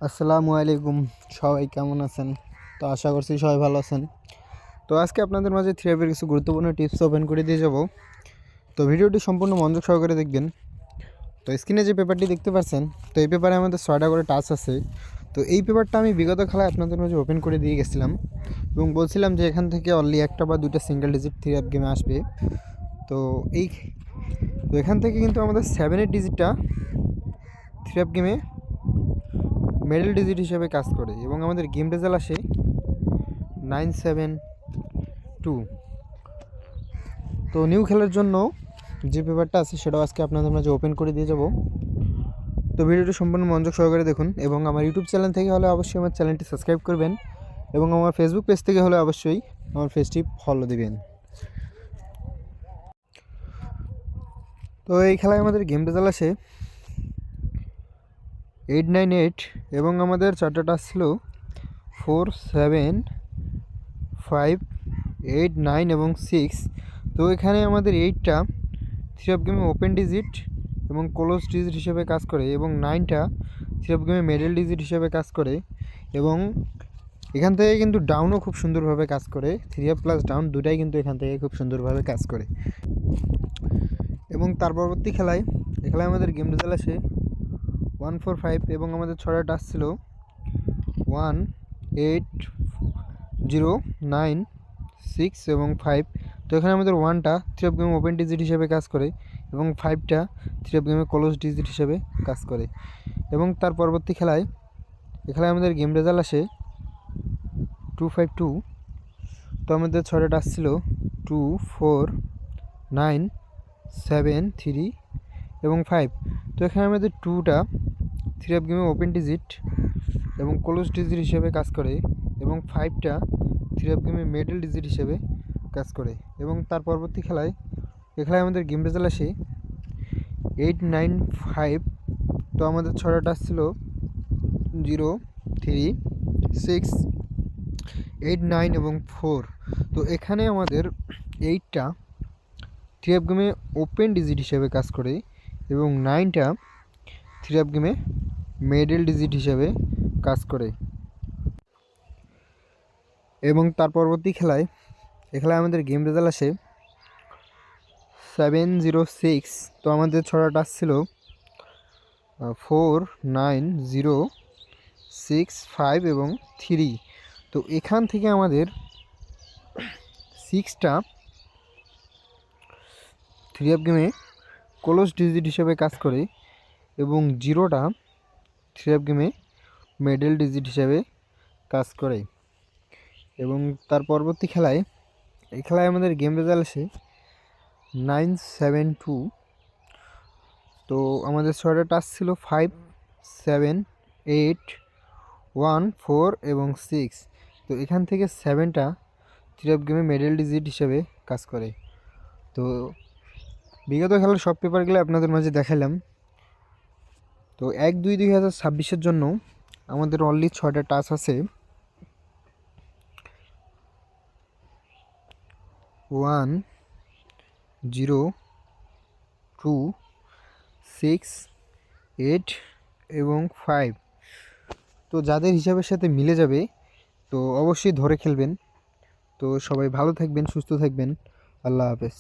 আসসালামু আলাইকুম। সবাই কেমন আছেন? তো আশা করছি সবাই ভালো আছেন। তো আজকে আপনাদের মাঝে থ্রিআপের কিছু গুরুত্বপূর্ণ টিপস ওপেন করে দিয়ে যাব। তো ভিডিওটি সম্পূর্ণ মনোযোগ সহকারে দেখবেন। তো স্ক্রিনে যে পেপারটি দেখতে পাচ্ছেন, তো এই পেপারে আমাদের 6টা করে টাচ আছে। তো এই পেপারটা আমি বিগত খেলায় আপনাদের মাঝে ওপেন করে দিয়ে গেছিলাম এবং বলছিলাম যে এখান থেকে অনলি একটা বা দুইটা সিঙ্গেল ডিজিট থ্রিআপ গেমে আসবে। তো এখান থেকে কিন্তু আমাদের 7-এর ডিজিটটা থ্রিআপ গেমে মেডেল ডিজিট হিসেবে কাজ করে এবং আমাদের গেম রেজাল্ট আসে 972। তো নিউ খেলার জন্য যে পেপারটা আছে সেটাও আজকে আপনাদের মাঝে ওপেন করে দিয়ে যাব। তো ভিডিওটি সম্পূর্ণ মনোযোগ সহকারে দেখুন এবং আমার ইউটিউব চ্যানেল থেকে হলে অবশ্যই আমার চ্যানেলটি সাবস্ক্রাইব করবেন এবং আমার ফেসবুক পেজ থেকে হলে অবশ্যই আমার পেজটি ফলো দিবেন। তো এই খেলায় আমাদের গেম রেজাল্ট আসে 898 এবং আমাদের চারটা টাচ ছিল 4, 7, 5, 8, 9 এবং 6। তো এখানে আমাদের 8টা থ্রিআপ গেমে ওপেন ডিজিট এবং ক্লোজ ডিজিট হিসেবে কাজ করে এবং 9টা থ্রিআপ গেমে মিডল ডিজিট হিসেবে কাজ করে এবং এখান থেকে কিন্তু ডাউনও খুব সুন্দরভাবে কাজ করে। থ্রিআপ প্লাস ডাউন দুটাই কিন্তু এখান থেকে খুব সুন্দরভাবে কাজ করে এবং তার পরবর্তী খেলায় আমাদের গেম রেজাল্ট আসে 145 এবং আমাদের 6টা টাচ ছিল 1, 8, 0, 9, 6 এবং 5। তো এখানে আমাদের 1টা থ্রিআপ গেমে ওপেন ডিজিট হিসেবে কাজ করে এবং 5টা থ্রিআপ গেমে ক্লোজ ডিজিট হিসেবে কাজ করে এবং তার পরবর্তী খেলায় আমাদের গেম রেজাল্ট আসে 252। তো আমাদের 6টা টাচ ছিল 2, 4, 9, 7, 3 এবং 5। তো এখানে আমাদের 2টা থ্রিআপ গেমে ওপেন ডিজিট এবং ক্লোজ ডিজিট হিসেবে কাজ করে এবং 5টা থ্রিআপ গেমে মিডল ডিজিট হিসেবে কাজ করে এবং তার পরবর্তী খেলায় আমাদের গেম রেজাল্ট আসে 895। তো আমাদের 6টা টাচ ছিল 0, 3, 6, 8, 9 এবং 4। তো এখানে আমাদের 8টা থ্রিআপ গেমে ওপেন ডিজিট হিসেবে কাজ করে এবং 9টা থ্রিআপ গেমে মিডল ডিজিট হিসেবে কাজ করে এবং তার পরবর্তী খেলায় আমাদের গেম রেজাল্ট আসে 706। তো আমাদের 6টা টাচ ছিল 4, 9, 0, 6, 5 এবং 3। তো এখান থেকে আমাদের 6টা থ্রিআপ গেমে ক্লোজ ডিজিট হিসেবে কাজ করে এবং 0টা থ্রিআপ গেমে মিডল ডিজিট হিসেবে কাজ করে এবং তার পরবর্তী খেলায় আমাদের গেম রেজাল্ট আসে 972। তো আমাদের 6টা টাচ ছিল 5, 7, 8, 1, 4 এবং 6। তো এখান থেকে 7টা থ্রিআপ গেমে মিডল ডিজিট হিসেবে কাজ করে। তো বিগত খেলার সব পেপারগুলো আপনাদের মাঝে দেখালাম। তো 1-2-2026-এর জন্য আমাদের অনলি 6টা টাচ আছে 1, 0, 2, 6, 8 এবং 5। তো যাদের হিসাবের সাথে মিলে যাবে তো অবশ্যই ধরে খেলবেন। তো সবাই ভালো থাকবেন, সুস্থ থাকবেন। আল্লাহ হাফেজ।